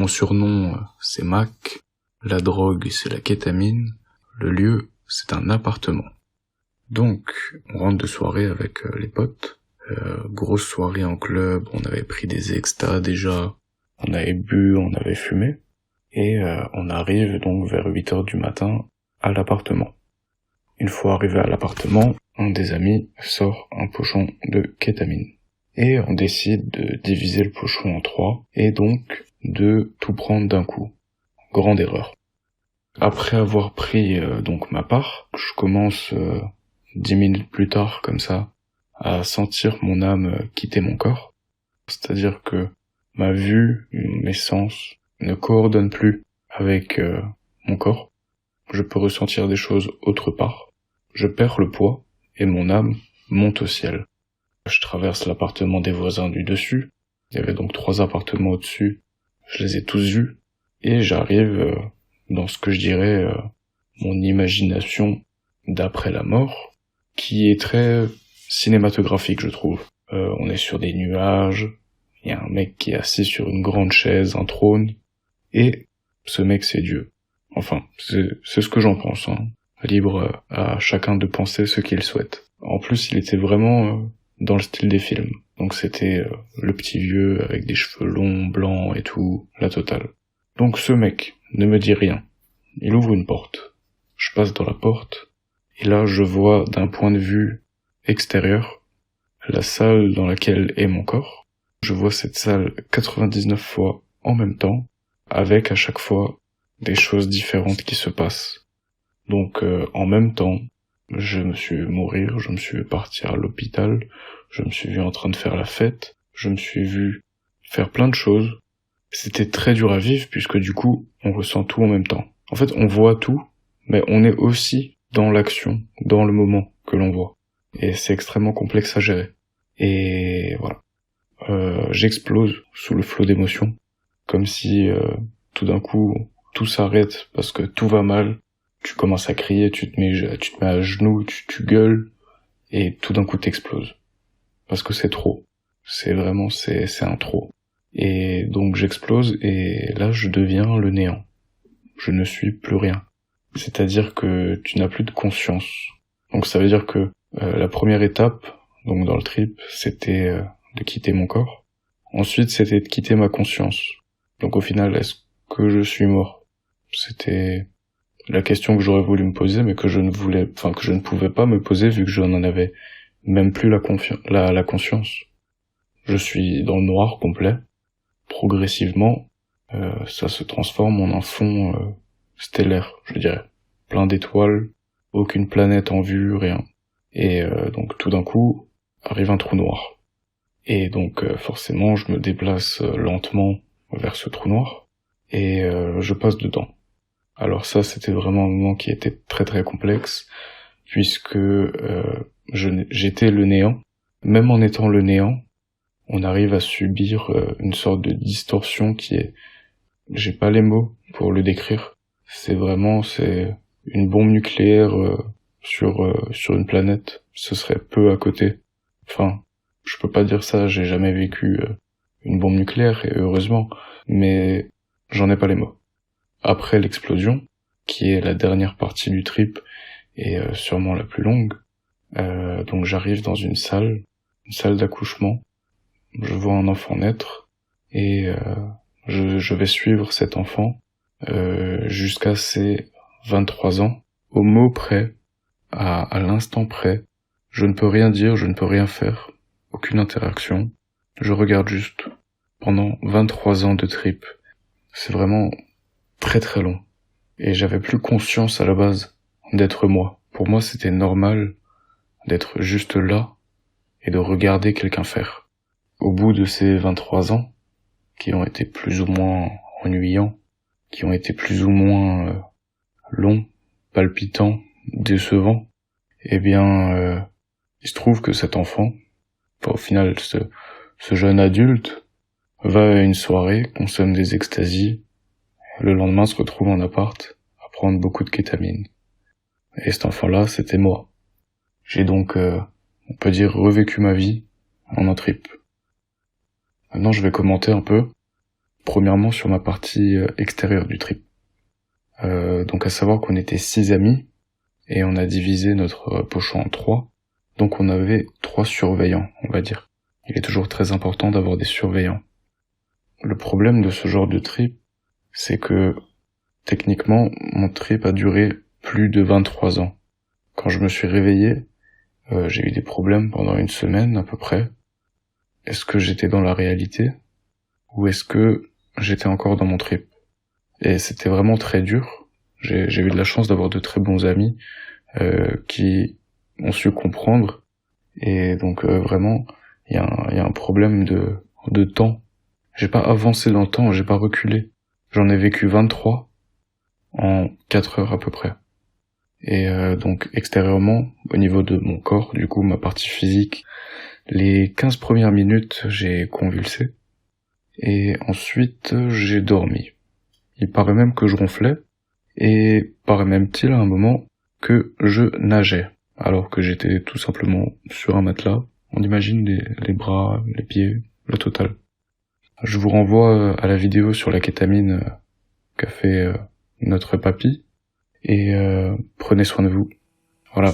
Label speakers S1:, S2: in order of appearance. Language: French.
S1: Mon surnom, c'est Mac. La drogue, c'est la kétamine. Le lieu, c'est un appartement. Donc, on rentre de soirée avec les potes. Grosse soirée en club, on avait pris des extas déjà. On avait bu, on avait fumé. Et on arrive donc vers 8h du matin à l'appartement. Une fois arrivé à l'appartement, un des amis sort un pochon de kétamine. Et on décide de diviser le pochon en 3, et donc de tout prendre d'un coup. Grande erreur. Après avoir pris donc ma part, je commence 10 minutes plus tard, comme ça, à sentir mon âme quitter mon corps. C'est-à-dire que ma vue, mes sens ne coordonnent plus avec mon corps. Je peux ressentir des choses autre part. Je perds le poids et mon âme monte au ciel. Je traverse l'appartement des voisins du dessus. Il y avait donc 3 appartements au-dessus. Je les ai tous vus. Et j'arrive dans ce que je dirais mon imagination d'après la mort, qui est très cinématographique, je trouve. On est sur des nuages, il y a un mec qui est assis sur une grande chaise, un trône, et ce mec c'est Dieu. Enfin, c'est ce que j'en pense, hein. Libre à chacun de penser ce qu'il souhaite. En plus, il était vraiment dans le style des films. Donc c'était le petit vieux avec des cheveux longs, blancs et tout, la totale. Donc ce mec ne me dit rien. Il ouvre une porte. Je passe dans la porte, et là je vois d'un point de vue extérieur la salle dans laquelle est mon corps. Je vois cette salle 99 fois en même temps, avec à chaque fois des choses différentes qui se passent. Donc en même temps, je me suis vu mourir, je me suis vu partir à l'hôpital, je me suis vu en train de faire la fête, je me suis vu faire plein de choses. C'était très dur à vivre puisque du coup, on ressent tout en même temps. En fait, on voit tout, mais on est aussi dans l'action, dans le moment que l'on voit. Et c'est extrêmement complexe à gérer. Et voilà. J'explose sous le flot d'émotions, comme si tout d'un coup, tout s'arrête parce que tout va mal. Tu commences à crier, tu te mets à genoux, tu gueules, et tout d'un coup t'exploses. Parce que c'est trop. C'est un trop. Et donc j'explose, et là je deviens le néant. Je ne suis plus rien. C'est-à-dire que tu n'as plus de conscience. Donc ça veut dire que la première étape, donc dans le trip, c'était de quitter mon corps. Ensuite, c'était de quitter ma conscience. Donc au final, est-ce que je suis mort? C'était la question que j'aurais voulu me poser, mais que je ne pouvais pas me poser vu que je n'en avais même plus la conscience. Je suis dans le noir complet. Progressivement, ça se transforme en un fond stellaire, je dirais. Plein d'étoiles, aucune planète en vue, rien. Et donc tout d'un coup, arrive un trou noir. Et donc forcément, je me déplace lentement vers ce trou noir, et je passe dedans. Alors ça, c'était vraiment un moment qui était très très complexe, puisque j'étais le néant. Même en étant le néant, on arrive à subir une sorte de distorsion qui est... J'ai pas les mots pour le décrire. C'est une bombe nucléaire sur une planète. Ce serait peu à côté. Enfin, je peux pas dire ça, j'ai jamais vécu une bombe nucléaire, et heureusement, mais j'en ai pas les mots. Après l'explosion, qui est la dernière partie du trip, et sûrement la plus longue, donc j'arrive dans une salle d'accouchement, je vois un enfant naître, et je vais suivre cet enfant jusqu'à ses 23 ans, au mot près, à l'instant près. Je ne peux rien dire, je ne peux rien faire, aucune interaction, je regarde juste, pendant 23 ans de trip. C'est vraiment très très long. Et j'avais plus conscience à la base d'être moi. Pour moi, c'était normal d'être juste là et de regarder quelqu'un faire. Au bout de ces 23 ans, qui ont été plus ou moins ennuyants, qui ont été plus ou moins longs, palpitants, décevants, eh bien, il se trouve que cet enfant, au final, ce jeune adulte, va à une soirée, consomme des extasies, le lendemain se retrouve en appart à prendre beaucoup de kétamine. Et cet enfant-là, c'était moi. J'ai donc, on peut dire, revécu ma vie en un trip. Maintenant, je vais commenter un peu. premièrement sur ma partie extérieure du trip. Donc à savoir qu'on était 6 amis, et on a divisé notre pochon en 3, donc on avait 3 surveillants, on va dire. Il est toujours très important d'avoir des surveillants. Le problème de ce genre de trip, c'est que techniquement, mon trip a duré plus de 23 ans. Quand je me suis réveillé, j'ai eu des problèmes pendant 1 semaine à peu près. Est-ce que j'étais dans la réalité ou est-ce que j'étais encore dans mon trip? Et c'était vraiment très dur. J'ai eu de la chance d'avoir de très bons amis qui ont su comprendre. Et donc vraiment, il y a un problème de temps. J'ai pas avancé dans le temps, j'ai pas reculé. J'en ai vécu 23 en 4 heures à peu près. Et donc extérieurement, au niveau de mon corps, du coup ma partie physique, les 15 premières minutes j'ai convulsé. Et ensuite j'ai dormi. Il paraît même que je ronflais, et paraît même-t-il à un moment que je nageais, alors que j'étais tout simplement sur un matelas. On imagine les bras, les pieds, le total. Je vous renvoie à la vidéo sur la kétamine qu'a fait notre papy, et prenez soin de vous. Voilà.